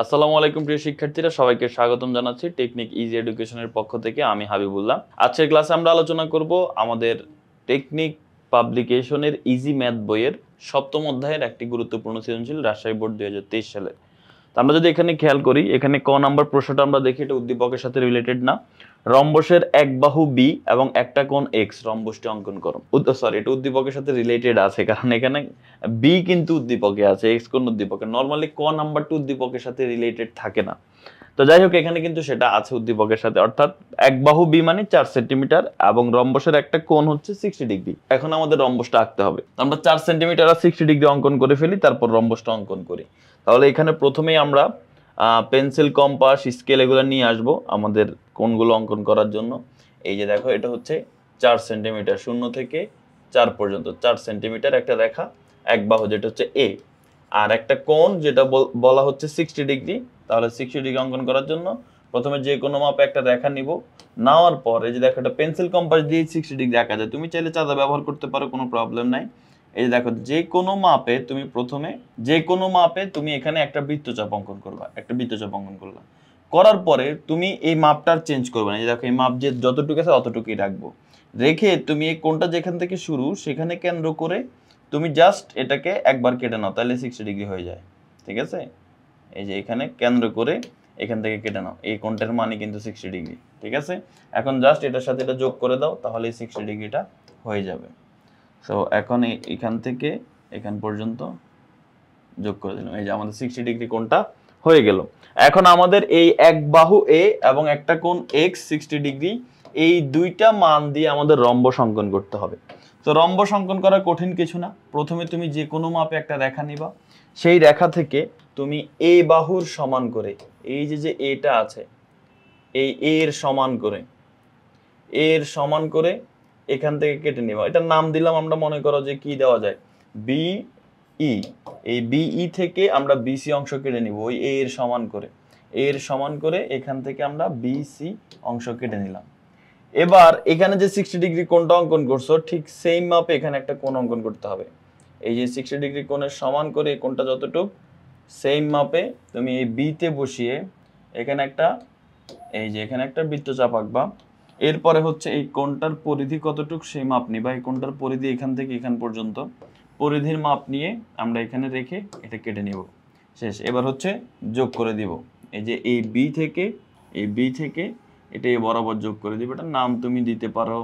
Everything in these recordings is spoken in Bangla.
আসসালামু আলাইকুম প্রিয় শিক্ষার্থীরা, সবাইকে স্বাগতম জানাচ্ছি টেকনিক ইজি এডুকেশনের পক্ষ থেকে। আমি হাবিবুল্লাহ। আজকের ক্লাসে আমরা আলোচনা করব আমাদের টেকনিক পাবলিকেশনের ইজি ম্যাথ বইয়ের সপ্তম অধ্যায়ের একটি গুরুত্বপূর্ণ সৃজনশীল, রাজশাহী বোর্ড 2023 সালের। তো আমরা যদি এখানে খেয়াল করি, এখানে ক নাম্বার প্রশ্নটা আমরা দেখি, এটা উদ্দীপকের সাথে রিলেটেড না। রম্বসের এক বাহু বি এবং একটা কোণ এক্স, রম্বসটি অঙ্কন করো। সরি, এটা উদ্দীপকের সাথে রিলেটেড আছে, কারণ এখানে বি কিন্তু উদ্দীপকে আছে, এক্স কোণ উদ্দীপকে। নর্মালি ক নাম্বারটা উদ্দীপকের সাথে রিলেটেড থাকে না। তো যাই হোক, এখানে কিন্তু সেটা আছে উদ্দীপকের সাথে, অর্থাৎ এক বাহু বি মানে 4 সেন্টিমিটার এবং রম্বসের একটা কোণ হচ্ছে 60 ডিগ্রি। এখন আমাদের রম্বসটা আঁকতে হবে। আমরা 4 সেন্টিমিটার আর 60 ডিগ্রি অঙ্কন করে ফেলি, তারপর রম্বসটা অঙ্কন করি। তাহলে এখানে প্রথমেই আমরা পেন্সিল, কম্পাস, স্কেল এগুলো নিয়ে আসবো আমাদের কোণগুলো অঙ্কন করার জন্য। এই যে দেখো, এটা হচ্ছে 4 সেন্টিমিটার, 0 থেকে 4 পর্যন্ত 4 সেন্টিমিটার একটা রেখা, এক বাহু যেটা হচ্ছে এ, আর একটা কোণ যেটা বলা হচ্ছে 60 ডিগ্রি। তাহলে 60 ডিগ্রি অঙ্কন করার জন্য প্রথমে যে কোনো মাপে একটা রেখা নিব। নেওয়ার পর এই যে দেখো, এটা পেন্সিল কম্পাস দিয়ে 60 ডিগ্রি আঁকা যায়। তুমি চাইলে চাঁদা ব্যবহার করতে পারো, কোনো প্রবলেম নাই। এই যে দেখো, যে কোনো মাপে তুমি প্রথমে এখানে একটা বৃত্তচাপ অঙ্কন করবা, একটা বৃত্তচাপ অঙ্কন করলা। করার পরে তুমি এই মাপটার চেঞ্জ করবে না। এই দেখো, এই মাপ যে যতটুকু আছে অতটুকুই রাখবো। রেখে তুমি এই কোণটা যেখান থেকে শুরু সেখানে কেন্দ্র করে তুমি জাস্ট এটাকে একবার কেটে নাও, তাহলে 60 ডিগ্রি হয়ে যায়। ঠিক আছে, এই যে এখানে কেন্দ্র করে এখান থেকে কেটে নাও, এই কোণটার মানে কিন্তু 60 ডিগ্রি। ঠিক আছে, এখন জাস্ট এটার সাথে এটা যোগ করে দাও, তাহলে 60 ডিগ্রিটা হয়ে যাবে। সো এখন এখান থেকে এখান পর্যন্ত যোগ করে দিলাম, এই যে আমাদের 60 ডিগ্রি কোণটা হয়ে গেল। এখন আমাদের এই এক বাহু এ এবং একটা কোণ এক্স 60 ডিগ্রি, এই দুইটা মান দিয়ে আমাদের রম্বস অঙ্কন করতে হবে। তো রম্বস অঙ্কন করা কঠিন কিছু না। প্রথমে তুমি যে কোনো মাপে একটা রেখা নিবা, সেই রেখা থেকে তুমি এ বাহুর সমান করে, এই যে এটা আছে, এই এর সমান করে এখান থেকে কেটে নিবা। এটার নাম দিলাম আমরা, মনে করো যে কি দেওয়া যায়, বি ই। এই বিই থেকে আমরা বিসি অংশ কেটে নিব, ওই এর সমান করে এখান থেকে আমরা বিসি অংশ কেটে নিলাম। এবার এখানে যে 60 ডিগ্রি কোণটা অঙ্কন করছো, ঠিক সেম মাপে এখানে একটা কোণ অঙ্কন করতে হবে। এই যে 60 ডিগ্রি কোণের সমান করে এই কোণটা যতটুক, সেম মাপে তুমি এই বিতে বসিয়ে এখানে একটা বৃত্তচাপ আঁকবা। এরপরে হচ্ছে এই কোণটার পরিধি কতটুক সেই মাপ নিবা। এই কোণটার পরিধি এখান থেকে এখান পর্যন্ত, পরিধির মাপ নিয়ে আমরা এখানে রেখে এটা কেটে নিব। শেষ। এবার হচ্ছে যোগ করে দিব। এই যে এই বি থেকে এটা এই বরাবর যোগ করে দিব। এটার নাম তুমি দিতে পারো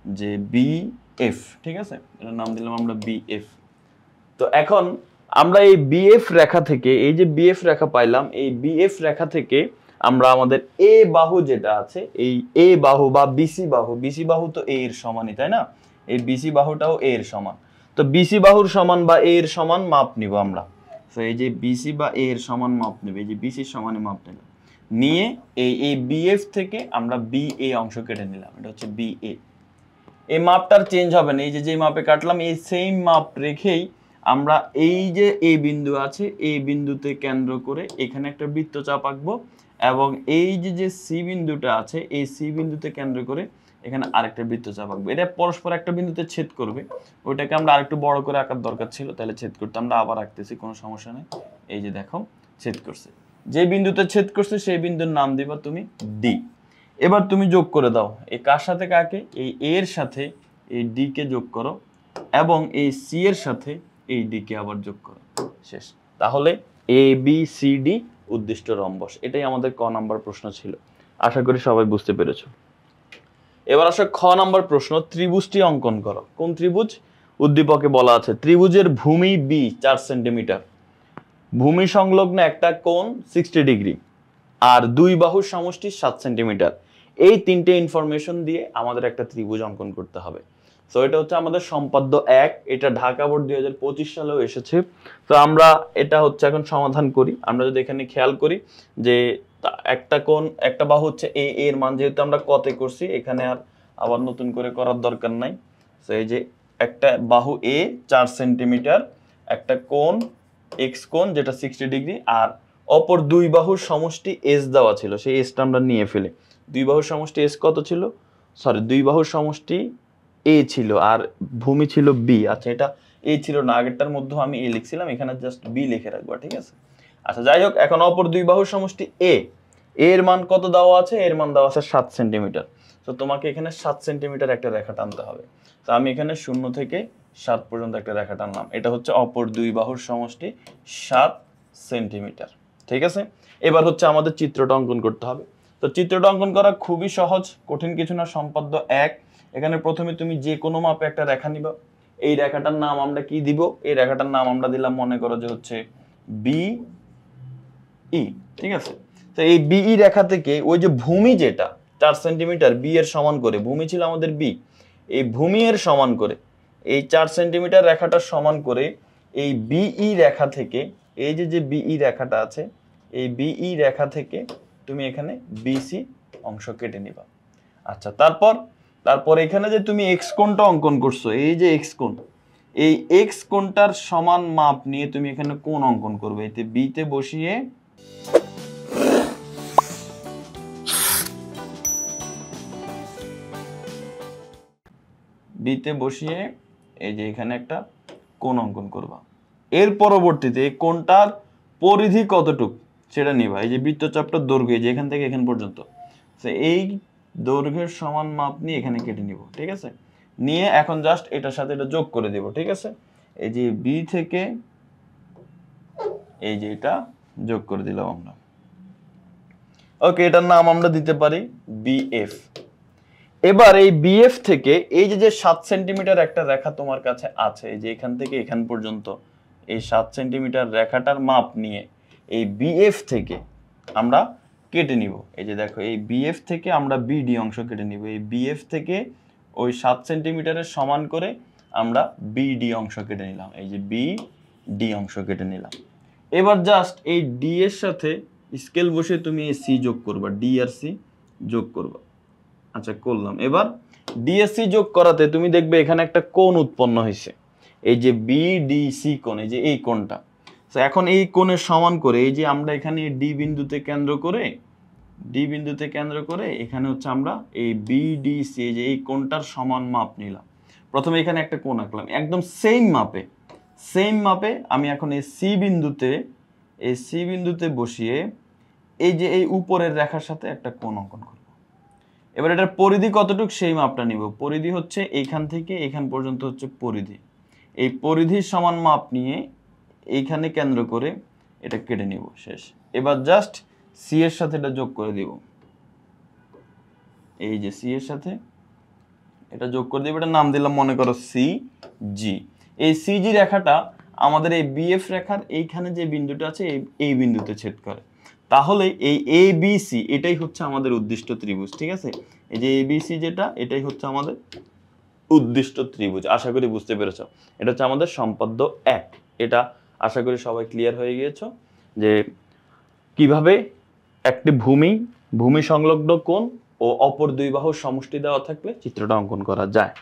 যে বি এফ। ঠিক আছে, এটার নাম দিলাম আমরা বি এফ। তো এখন আমরা এই বিএফ রেখা থেকে, এই যে বিএফ রেখা পাইলাম, এই বিএফ রেখা থেকে আমরা আমাদের এ বাহু যেটা আছে, এই এ বাহু বা বিসি বাহু তো এ এর সমানই, তাই না? এই বিসি বাহুটাও এ এর সমান। তো বিসি বাহুর সমান বা এ এর সমান মাপ নিব আমরা। তো এই যে বিসি বা এ এর সমান মাপ নেব, এই যে বিসির সমানে মাপ নিলাম, নিয়ে এই বিএফ থেকে আমরা বি এ অংশ কেটে নিলাম। এটা হচ্ছে বি এ। এই মাপটার চেঞ্জ হবে না। এই যে মাপে কাটলাম, এই সেম মাপ রেখেই আমরা এই যে এই বিন্দু আছে, এই বিন্দুতে কেন্দ্র করে এখানে একটা বৃত্তচাপ আঁকবো, এবং এই যে সি বিন্দুটা আছে, এই সি বিন্দুতে কেন্দ্র করে এখানে আরেকটা বৃত্তচাপ আঁকবো। এটা পরস্পর একটা বিন্দুতে ছেদ করবে। ওইটাকে আমরা আরেকটু বড় করে আঁকার দরকার ছিল, তাহলে ছেদ করতে আমরা আবার আঁকতেছি, কোনো সমস্যা নেই। এই যে দেখো, ছেদ করছে। যে বিন্দুতে ছেদ করছে সেই বিন্দুর নাম দিবা তুমি ডি। এবার তুমি যোগ করে দাও, এই কার সাথে কাকে, এই এর সাথে এই ডি কে যোগ করো, এবং এই সি এর সাথে এই ডি কে আবার যোগ করো। শেষ। তাহলে A B C D উদ্দিষ্ট rhombus. এটাই আমাদের ক নাম্বার প্রশ্ন ছিল। আশা করি সবাই বুঝতে পেরেছো। এবার আসো খ নাম্বার প্রশ্ন, ত্রিভুজটি অঙ্কন করো। কোন ত্রিভুজ? উদ্দীপকে বলা আছে ত্রিভুজের ভূমি বি 4 সেন্টিমিটার, ভূমি সংলগ্ন একটা কোণ 60 ডিগ্রি, আর দুই বাহুর সমষ্টি 7 সেন্টিমিটার। এই তিনটে ইনফরমেশন দিয়ে আমাদের একটা ত্রিভুজ অঙ্কন করতে হবে। তো এটা হচ্ছে আমাদের সম্পাদ্য 1। এটা ঢাকা বোর্ড 2025 সালেও এসেছে। তো আমরা এটা হচ্ছে এখন সমাধান করি। আমরা যদি এখানে খেয়াল করি যে একটা বাহু হচ্ছে এর মান যেহেতু আমরা কতে করছি, এখানে আর আবার নতুন করে করার দরকার নাই। তো এই যে একটা বাহু এ 4 সেন্টিমিটার, একটা কোণ এক্স কোণ যেটা 60 ডিগ্রি, আর অপর দুই বাহুর সমষ্টি এস দেওয়া ছিল, সেই এসটা আমরা নিয়ে ফেলি। দুই বাহুর সমষ্টি এস কত ছিল? দুই বাহুর সমষ্টি এ ছিল, আর ভূমি ছিল বি। আচ্ছা, এটা এ ছিল না, আগেরটার মধ্যে আমি এ লিখছিলাম, এখানে জাস্ট বি লিখে রাখবো। ঠিক আছে, আচ্ছা যাই হোক, এখন অপর দুই বাহুর সমষ্টি এ, এর মান কত দেওয়া আছে? এর মান দেওয়া আছে 7 সেন্টিমিটার। তো তোমাকে এখানে 7 সেন্টিমিটার একটা রেখা টানতে হবে। তো আমি এখানে 0 থেকে 7 পর্যন্ত একটা রেখা টানলাম। এটা হচ্ছে অপর দুই বাহুর সমষ্টি 7 সেন্টিমিটার। ঠিক আছে, এবার হচ্ছে আমাদের চিত্রটা অঙ্কন করতে হবে। তো চিত্রটা অঙ্কন করা খুবই সহজ, কঠিন কিছু না, সম্পাদ্য 1। এখানে প্রথমে তুমি যে কোনো মাপে একটা রেখা নিবা। এই রেখাটার নাম আমরা কি দিব? এই রেখাটার নাম আমরা দিলাম, মনে করো যে হচ্ছে বি ই। ঠিক আছে, তো এই বিই রেখা থেকে ওই যে ভূমি যেটা 4 সেন্টিমিটার বি এর সমান করে, ভূমি ছিল আমাদের বি, এই ভূমি এর সমান করে এই 4 সেন্টিমিটার রেখাটার সমান করে এই বিই রেখা থেকে, এই যে বিই রেখাটা আছে, এই বিই রেখা থেকে তুমি এখানে বিসি অংশ কেটে নিবা। আচ্ছা, তারপর এখানে যে তুমি এক্স কোণটা অঙ্কন করছো, এই যে এক্স কোণ, এই এক্স কোণটার সমান মাপ নিয়ে তুমি এখানে কোণ অঙ্কন করবে। এতে বিতে বসিয়ে এই যে এখানে একটা কোণ অঙ্কন করবা। এর পরবর্তীতে এই কোণটার পরিধি কতটুক সেটা নিবা। এই যে বৃত্তচাপটার দৈর্ঘ্য, এই যে এখান থেকে এখান পর্যন্ত, এই দৈর্ঘ্যের সমান মাপ নিয়ে এখানে কেটে নিব। ঠিক আছে, নিয়ে এখন জাস্ট এটার সাথে এটা যোগ করে দেব। ঠিক আছে, এই যে বি থেকে এই যে এটা যোগ করে দিলাম আমরা। ওকে, এটার নাম আমরা দিতে পারি বিএফ। এবার এই বিএফ থেকে এই যে 7 সেন্টিমিটার একটা রেখা তোমার কাছে আছে, এই যে এখান থেকে এখান পর্যন্ত এই 7 সেন্টিমিটার রেখাটার মাপ নিয়ে এই বিএফ থেকে আমরা কেটে নিব। এই যে দেখো, এই বিএফ থেকে আমরা বিডি অংশ কেটে নিব। এই বিএফ থেকে ওই 7 সেন্টিমিটারের সমান করে আমরা বিডি অংশ কেটে নিলাম। এই যে বিডি অংশ কেটে নিলাম। এবার জাস্ট এই ডি এর সাথে স্কেল বসে তুমি এই সি যোগ করবা, ডি আর সি যোগ করবা। আচ্ছা, করলাম। এবার ডিএসসি যোগ করাতে তুমি দেখবে এখানে একটা কোণ উৎপন্ন হয়েছে, এই যে বিডিসি কোণ, এই যে এই কোণটা। তো এখন এই কোণের সমান করে এই যে আমরা এখানে ডি বিন্দুতে কেন্দ্র করে এখানে হচ্ছে আমরা এই বিডিসি, এই যে এই কোণটার সমান মাপ নিলাম। প্রথমে এখানে একটা কোণ আঁকলাম একদম সেম মাপে। আমি এখন এই সি বিন্দুতে বসিয়ে এই যে এই উপরের রেখার সাথে একটা কোণ অঙ্কন করব। এবার এটার পরিধি কতটুকু সেই মাপটা নিব। পরিধি হচ্ছে এইখান থেকে এইখান পর্যন্ত হচ্ছে পরিধি। এই পরিধির সমান মাপ নিয়ে এইখানে কেন্দ্র করে এটা কেটে নিব, শেষ। এবার জাস্ট সি এর সাথে এটা যোগ করে দিব। এই যে সি এর সাথে এটা যোগ করে দিব, এটা নাম দিলাম মনে করো সি জি। এই সিজি রেখাটা আমাদের এই বিএফ রেখার এইখানে যে বিন্দুটা আছে এই বিন্দুতে ছেদ করে। তাহলে এই এ বি সি এটাই হচ্ছে আমাদের উদ্দিষ্ট ত্রিভুজ। ঠিক আছে, এই যে এ বি সি যেটা, এটাই হচ্ছে আমাদের উদ্দিষ্ট ত্রিভুজ। আশা করি বুঝতে পেরেছ। এটা হচ্ছে আমাদের সম্পাদ্য 1। এটা আশা করি সবাই ক্লিয়ার হয়ে গিয়েছো যে কিভাবে একটি ভূমি সংলগ্ন কোণ ও অপর দুই বাহুর সমষ্টি দেওয়া থাকলে চিত্রটা অঙ্কন করা যায়।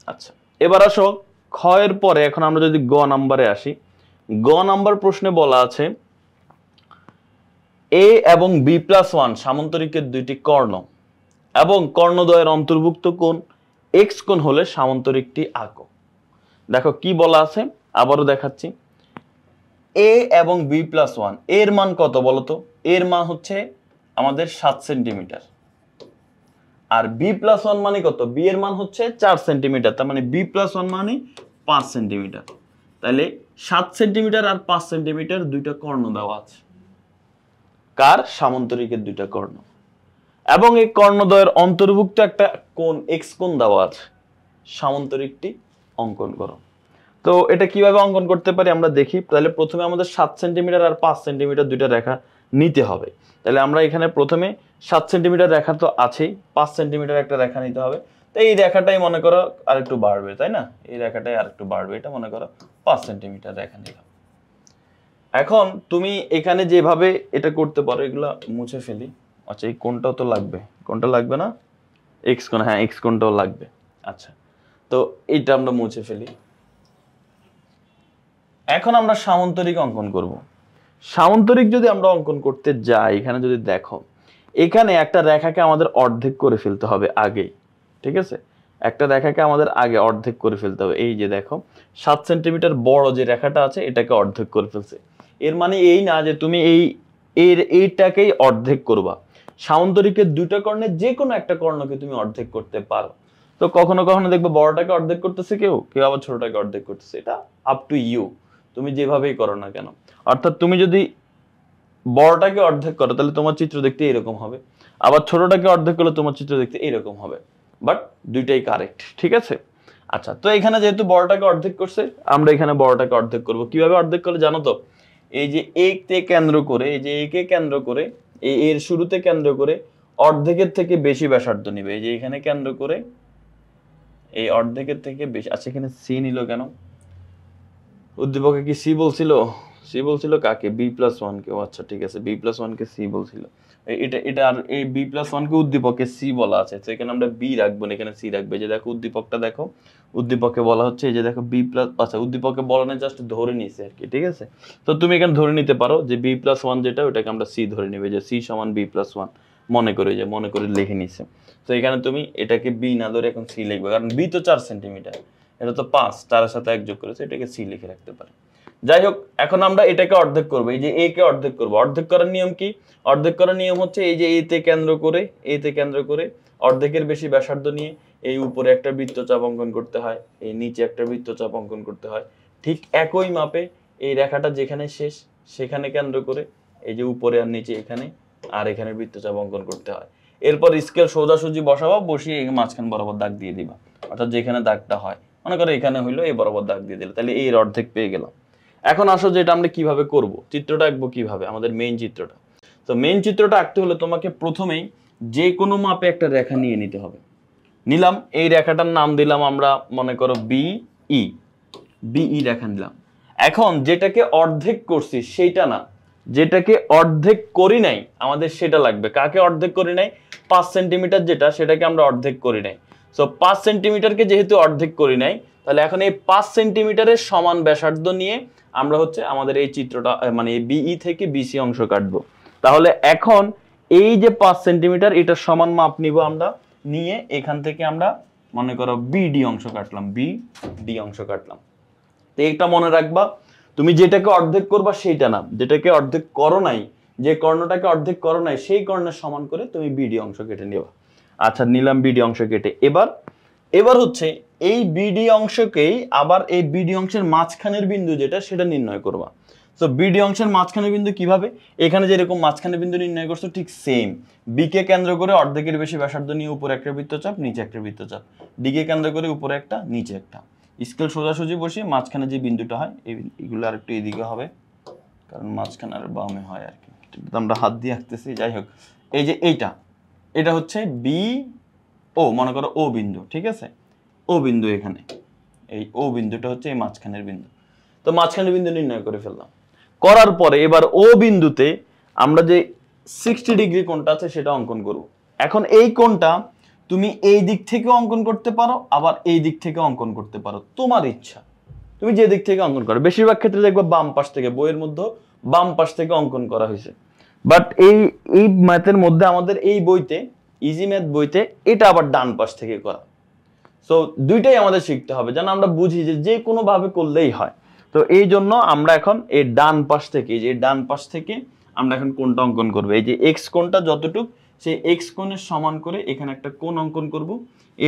আচ্ছা, এবার আসো ক্ষয়ের পরে এখন আমরা যদি গ নাম্বারে আসি। গ নাম্বার প্রশ্নে বলা আছে এ এবং বি+1 সামান্তরিকের দুইটি কর্ণ এবং কর্ণদ্বয়ের অন্তর্ভুক্ত কোণ এক্স কোণ হলে সামান্তরিকটি আঁকো। দেখো কি বলা আছে, আবারও দেখাচ্ছি। এ এবং বি+1 এর মান কত বলতো? এর মান হচ্ছে আমাদের 7 সেন্টিমিটার। আর বি+1 মানে কত? বি এর মান হচ্ছে 4 সেন্টিমিটার, তার মানে বি+1 মানে 5 সেন্টিমিটার। তাহলে 7 সেন্টিমিটার আর 5 সেন্টিমিটার দুইটা কর্ণ দেওয়া আছে। কার? সামান্তরিকের দুইটা কর্ণ। এবং এই কর্ণদ্বয়ের অন্তর্ভুক্ত একটা কোণ এক্স কোণ দেওয়া আছে। সামান্তরিকটি অঙ্কন করো। তো এটা কিভাবে অঙ্কন করতে পারি আমরা দেখি। তাহলে প্রথমে আমাদের 7 সেন্টিমিটার আর 5 সেন্টিমিটার দুইটা রেখা নিতে হবে। তাহলে আমরা এখানে প্রথমে 7 সেন্টিমিটার রেখা তো আছেই, 5 সেন্টিমিটার একটা রেখা নিতে হবে। তো এই রেখাটাই মনে করো আরেকটু বাড়বে, তাই না? এই রেখাটাই আরেকটু বাড়বে, এটা মনে করো 5 সেন্টিমিটার রেখা নিলাম। এখন তুমি এখানে যেভাবে এটা করতে পারো, এগুলা মুছে ফেলি। আচ্ছা, এই কোণটাও তো লাগবে, কোণটা লাগবে না? এক্স কোণ, হ্যাঁ এক্স কোণটাও লাগবে। আচ্ছা, তো এইটা আমরা মুছে ফেলি। এখন আমরা সামান্তরিক অঙ্কন করব। সামান্তরিক যদি আমরা অঙ্কন করতে যাই, এখানে যদি দেখো, এখানে একটা রেখাকে আমাদের অর্ধেক করে ফেলতে হবে আগে। ঠিক আছে, একটা রেখাকে আমাদের আগে অর্ধেক করে ফেলতে হবে। এই যে দেখো 7 সেন্টিমিটার বড় যে রেখাটা আছে এটাকে অর্ধেক করে ফেলছে। এর মানে এই না যে তুমি এইটাকেই অর্ধেক করবা। সামান্তরিকের দুটো কর্ণের যে কোনো একটা কর্ণকে তুমি অর্ধেক করতে পারো। তো কখনো কখনো দেখবে বড়টাকে অর্ধেক করতেছে কেউ কেউ আবার ছোটটাকে অর্ধেক করতেছে, এটা আপ টু ইউ, তুমি যেভাবেই করো না কেন। অর্থাৎ তুমি যদি বড়টাকে অর্ধেক করো তাহলে তোমার চিত্র দেখতে এরকম হবে, আবার ছোটটাকে অর্ধেক করলে তোমার চিত্র দেখতে এরকম হবে, বাট দুইটাই কারেক্ট, ঠিক আছে। আচ্ছা, তো এখানে যেহেতু বড়টাকে অর্ধেক করছে, আমরা এখানে বড়টাকে অর্ধেক করব। কিভাবে অর্ধেক করলে জানো তো? এই যে কে কেন্দ্র করে, এই যে একে কেন্দ্র করে, এর শুরুতে কেন্দ্র করে অর্ধেকের থেকে বেশি ব্যাসার্ধ নিবে। এই যে এখানে কেন্দ্র করে এই অর্ধেকের থেকে বেশি। আচ্ছা, এখানে সি নিল কেন? উদ্দীপকে কি সি বলছিল? সি বলছিল কাকে? b+1 কে। আচ্ছা ঠিক আছে, b+1 কে সি বলছিল। এটা আর এই b+1 কে উদ্দীপকে সি বলা আছে, তো এখানে আমরা বি রাখবো না, এখানে সি রাখবে। যে দেখো উদ্দীপকটা দেখো, উদ্দীপকে বলা হচ্ছে এই যে দেখো আচ্ছা উদ্দীপকে বলা নেই, জাস্ট ধরে নিছে আর কি, ঠিক আছে। তো তুমি এখানে ধরে নিতে পারো যে b+1 যেটা, ওটাকে আমরা সি ধরে নিবে, যে সি সমান b+1 মনে করে, যে মনে করে লিখে নিছে। তো এখানে তুমি এটাকে বি না ধরে এখন সি লিখবে, কারণ বি তো 4 সেন্টিমিটার, এটা তো 5, 4 এর সাথে 1 যোগ করেছে, এটাকে সি লিখে রাখতে পারে। যাই হোক, এখন আমরা এটাকে অর্ধেক করব। এই যে এ কে অর্ধেক করব। অর্ধেক করার নিয়ম কি? অর্ধেক করার নিয়ম হচ্ছে এই যে এতে কেন্দ্র করে অর্ধেকের বেশি ব্যাসার্ধ নিয়ে এই উপরে একটা বৃত্তচাপ অঙ্কন করতে হয়, এই নিচে একটা বৃত্তচাপ অঙ্কন করতে হয়। ঠিক একই মাপে এই রেখাটা যেখানে শেষ সেখানে কেন্দ্র করে এই যে উপরে আর নিচে এখানে আর এখানে বৃত্তচাপ অঙ্কন করতে হয়। এরপর স্কেল সোজাসুজি বসাবো, বসিয়ে মাঝখান বরাবর দাগ দিয়ে দিবা, অর্থাৎ যেখানে দাগটা হয়, মনে করো এখানে হইলো, এই বরাবর দাগ দিয়ে দিলে, তাহলে এর অর্ধেক পেয়ে গেলাম। এখন আসো যে এটা আমরা কিভাবে করব, চিত্রটা আঁকবো কিভাবে, আমাদের মেইন চিত্রটা। তো মেইন চিত্রটা আঁকতে হলে তোমাকে প্রথমেই যে কোনো মাপে একটা রেখা নিয়ে নিতে হবে। নিলাম, এই রেখাটার নাম দিলাম আমরা, মনে করো বিই রেখা নিলাম। এখন যেটাকে অর্ধেক করছি সেইটা না, যেটাকে অর্ধেক করি নাই আমাদের সেটা লাগবে। কাকে অর্ধেক করি নাই? 5 সেন্টিমিটার যেটা, সেটাকে আমরা অর্ধেক করি নাই। সো 5 সেন্টিমিটারকে যেহেতু অর্ধেক করি নাই, তাহলে এখন এই 5 সেন্টিমিটারের সমান ব্যাসার্ধ নিয়ে আমরা হচ্ছে আমাদের এই চিত্রটা, মানে বিই থেকে বিসি অংশ কাটবো। তাহলে এখন এই যে 5 সেন্টিমিটার, এটার সমান মাপ নিব আমরা, নিয়ে এখান থেকে আমরা মনে করো বিডি অংশ কাটলাম, বিডি অংশ কাটলাম। তো এইটা মনে রাখবা, তুমি যেটাকে অর্ধেক করবা সেইটা না, যেটাকে অর্ধেক করো নাই, যে কর্ণটাকে অর্ধেক করো নাই সেই কর্ণের সমান করে তুমি বিডি অংশ কেটে নেবা। আচ্ছা, নিলাম বিডি অংশ কেটে। এবার হচ্ছে এই বিডি অংশকেই আবার এই বিডি অংশের মাঝখানের বিন্দু যেটা, সেটা নির্ণয় করবা। তো বিডি অংশের মাঝখানের বিন্দু কিভাবে? এখানে যেরকম মাঝখানের বিন্দু নির্ণয় করছো, ঠিক সেম বি কে কেন্দ্র করে অর্ধেকের বেশি ব্যাসার্ধ নিয়ে উপরে একটা বৃত্তচাপ, নিচে একটা বৃত্তচাপ, ডি কে কেন্দ্র করে উপরে একটা, নিচে একটা। স্কেল সোজাসুজি বসিয়ে মাঝখানে যে বিন্দুটা হয়, এইগুলো আর একটু এদিকে হবে, কারণ মাঝখানে আর বামে হয় আর কি, আমরা হাত দিয়ে আঁকতেছি। যাই হোক, এই যে এটা হচ্ছে বি ও, মনে করো ও বিন্দু, ঠিক আছে, ও বিন্দু। এখানে এই ও বিন্দুটা হচ্ছে এই মাঝখানের বিন্দু। তো মাঝখানের বিন্দু নির্ণয় করে ফেললাম। করার পরে এবার ও বিন্দুতে আমরা যে 60 ডিগ্রি কোণটা আছে সেটা অঙ্কন করব। এখন এই কোণটা তুমি এই দিক থেকে অঙ্কন করতে পারো, আবার এই দিক থেকে অঙ্কন করতে পারো, তোমার ইচ্ছা, তুমি যে দিক থেকে অঙ্কন করো। বেশিরভাগ ক্ষেত্রে দেখবে বাম পাশ থেকে, বইয়ের মধ্যে বাম পাশ থেকে অঙ্কন করা হয়েছে, বাট এই ম্যাথের মধ্যে আমাদের এই বইতে, ইজি ম্যাথ বইতে, এটা আবার ডান পাশ থেকে করা। সো দুইটাই আমাদের শিখতে হবে, যেন আমরা বুঝি যে কোনো ভাবে করলেই হয়। তো এই জন্য আমরা এখন এই ডান পাশ থেকে, যে ডান পাশ থেকে আমরা এখন কোণটা অঙ্কন করব। এই যে এক্স কোণটা যতটুক, সেই এক্স কোণের সমান করে এখানে একটা কোণ অঙ্কন করব।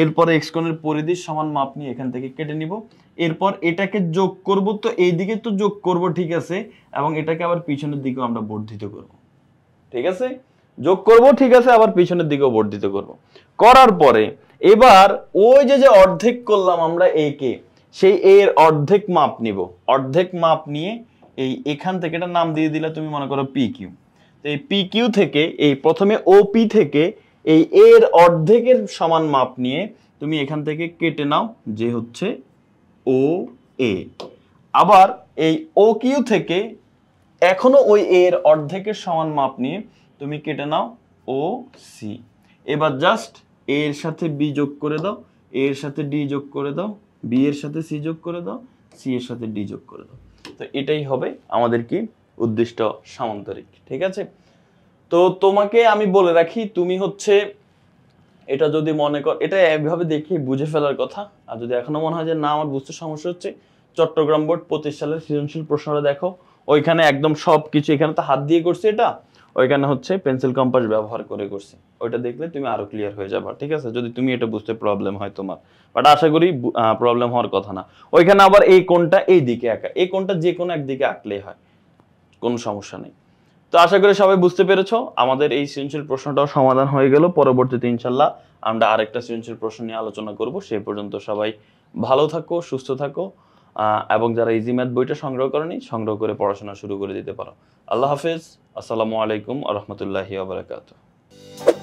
এরপরে এক্স কোণের পরিধির সমান মাপ নিয়ে এখান থেকে কেটে নিব। এরপর এটাকে যোগ করব, তো এই দিকে তো যোগ করব, ঠিক আছে, এবং এটাকে আবার পিছনের দিকেও আমরা বর্ধিত করব, ঠিক আছে, যোগ করব, ঠিক আছে, আবার পিছনের দিকেও বর্ধিত করব। করার পরে এবার ওই যে অর্ধেক করলাম আমরা একে, সেই এর অর্ধেক মাপ নিব। অর্ধেক মাপ নিয়ে এই এখান থেকে এটা নাম দিয়ে দিলে তুমি, মনে করো পি কিউ। তো এই পি কিউ থেকে, এই প্রথমে ওপি থেকে এই এর অর্ধেকের সমান মাপ নিয়ে তুমি এখান থেকে কেটে নাও, যে হচ্ছে ও এ। আবার এই ও কিউ থেকে এখনো ওই এর অর্ধেকের সমান মাপ নিয়ে তুমি কেটে নাও ও সি। এবার জাস্ট এর সাথে বি যোগ করে দাও, এর সাথে ডি যোগ করে দাও, বি এর সাথে সি যোগ করে দাও, সি এর সাথে ডি যোগ করে দাও। তো এটাই হবে আমাদের কি উদ্দিষ্ট সামান্তরিক, ঠিক আছে। তো তোমাকে আমি বলে রাখি, তুমি হচ্ছে এটা যদি মনে কর, এটা এভাবে দেখে বুঝে ফেলার কথা। আর যদি এখনো মনে হয় যে না আমার বুঝতে সমস্যা হচ্ছে, চট্টগ্রাম বোর্ড 25 সালের সৃজনশীল প্রশ্নটা দেখো, ওইখানে একদম সব কিছু, এখানে তো হাত দিয়ে করছি এটা, ওইখানে হচ্ছে পেন্সিল কম্পাস ব্যবহার করে করছি। ওইটা দেখলে তুমি আরো ক্লিয়ার হয়ে যাবে, ঠিক আছে, যদি তুমি এটা বুঝতে প্রবলেম হয় তোমার, বাট আশা করি প্রবলেম হওয়ার কথা না। ওইখানে আবার এই কোণটা এই দিকে আঁকা, এই কোণটা যে কোনো একদিকে আঁকলেই হয়, কোনো সমস্যা নেই। তো আশা করি সবাই বুঝতে পেরেছো। আমাদের এই সৃজনশীল প্রশ্নটাও সমাধান হয়ে গেল। পরবর্তীতে ইনশাল্লাহ আমরা আরেকটা সৃজনশীল প্রশ্ন নিয়ে আলোচনা করব। সেই পর্যন্ত সবাই ভালো থাকো, সুস্থ থাকো, এবং যারা ইজি ম্যাথ বইটা সংগ্রহ করেনি, সংগ্রহ করে পড়াশোনা শুরু করে দিতে পারো। আল্লাহ হাফেজ। আসসালামু আলাইকুম ওয়া রাহমাতুল্লাহি ওয়া বারাকাতুহু।